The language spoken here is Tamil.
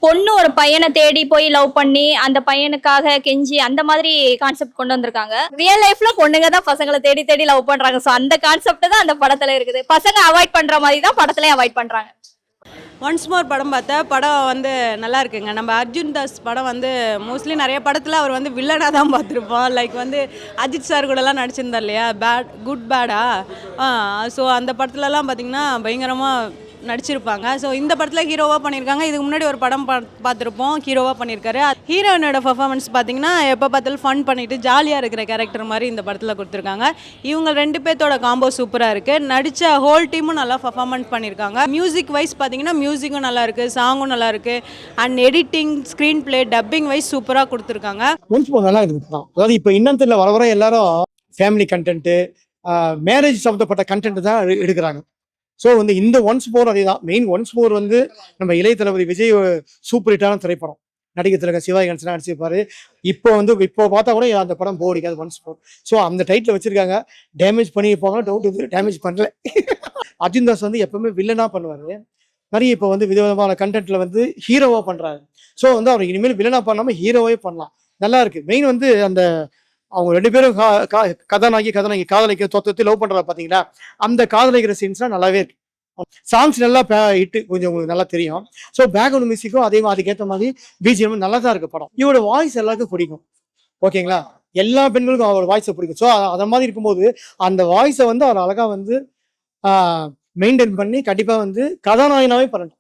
பொண்ணு ஒரு பையனை தேடி போய் லவ் பண்ணி அந்த பையனுக்காக கெஞ்சி அந்த மாதிரி கான்செப்ட் கொண்டு வந்திருக்காங்க. ரியல் லைஃப்ல பொண்ணுங்க தான் பசங்களை தேடி தேடி லவ் பண்றாங்க. சோ அந்த கான்செப்ட் தான் அந்த படத்துல இருக்குது. பசங்க அவாய்ட் பண்ற மாதிரி தான் படத்துலயும் அவாய்ட் பண்றாங்க. ஒன்ஸ் மோர் படம் பார்த்தா படம் வந்து நல்லா இருக்குங்க. நம்ம அர்ஜுன் தாஸ் படம் வந்து மோஸ்ட்லி நிறைய படத்தில் அவர் வந்து வில்லனாக தான் பார்த்துருப்போம். லைக் வந்து அஜித் சார் கூடலாம் நடிச்சிருந்தார் இல்லையா, குட் பேடா. ஸோ அந்த படத்துலலாம் பார்த்திங்கன்னா பயங்கரமாக நடிச்சிருப்பாங்க. ஸோ இந்த படத்தில் ஹீரோவாக பண்ணியிருக்காங்க. இதுக்கு முன்னாடி ஒரு படம் பார்த்துருப்போம், ஹீரோவாக பண்ணியிருக்காரு. ஹீரோயினோட பர்ஃபார்மன்ஸ் பார்த்திங்கன்னா எப்போ பார்த்தாலும் ஃபன் பண்ணிவிட்டு ஜாலியாக இருக்கிற கேரக்டர் மாதிரி இந்த படத்தில் கொடுத்துருக்காங்க. இவங்க 2 பேர்த்தோட காம்போ சூப்பராக இருக்குது. நடித்த ஹோல் டீமும் நல்லா பர்ஃபார்மன்ஸ் பண்ணியிருக்காங்க. மியூசிக் வைஸ் பார்த்திங்கன்னா மியூசிக்கும் நல்லா இருக்குது, சாங்கும் நல்லா இருக்குது. And editing, screenplay, dubbing wise சூப்பராக கொடுத்துருக்காங்க. நல்லா இருக்குது. அதாவது இப்போ இன்னத்தில் வர எல்லாரும் ஃபேமிலி கண்டென்ட்டு, மேரேஜ் சம்மந்தப்பட்ட கண்டென்ட் தான் எடுக்கிறாங்க. ஸோ வந்து இந்த ஒன்ஸ் மோர் அதே தான் மெயின். ஒன்ஸ் மோர் வந்து நம்ம இளைய தளபதி விஜய் சூப்பர் ஹிட்டான திரைப்படம். நடிகர் திலகம் சிவாஜி கணேசன் நடிச்சிருப்பாரு. இப்போ பார்த்தா கூட அந்த படம் போடிக்காது ஒன்ஸ் மோர். ஸோ அந்த டைட்டில் வச்சிருக்காங்க. டேமேஜ் பண்ணியிருப்பாங்க, டவுட் வந்து டேமேஜ் பண்ணல. அர்ஜுன் தாஸ் வந்து எப்பவுமே வில்லனா பண்ணுவாரு. நிறைய இப்போ வந்து விதவிதமான கண்டென்ட்ல வந்து ஹீரோவா பண்றாரு. ஸோ வந்து அவர் இனிமேல் வில்லனா பண்ணாம ஹீரோவே பண்ணலாம். நல்லா இருக்கு. மெயின் வந்து அந்த அவங்க 2 பேரும் கதாநாயகி காதலிக்க தொத்தி லவ் பண்றா பாத்தீங்களா, அந்த காதலிக்கிற சீன்ஸ்லாம் நல்லாவே இருக்கு. சாங்ஸ் நல்லா ஹிட், கொஞ்சம் உங்களுக்கு நல்லா தெரியும். ஸோ பேக்ரவுண்ட் மியூசிக்கும் அதே மாதிரி அதுக்கேற்ற மாதிரி பிஜிஎம் நல்லா தான் இருக்கு படம். இவரோட வாய்ஸ் எல்லாருக்கும் பிடிக்கும். ஓகேங்களா, எல்லா பெண்களுக்கும் அவரோட வாய்ஸை பிடிக்கும். ஸோ அந்த மாதிரி இருக்கும்போது அந்த வாய்ஸை வந்து அவர் அழகா வந்து மெயின்டைன் பண்ணி கண்டிப்பா வந்து கதாநாயகனாவே பண்ணணும்.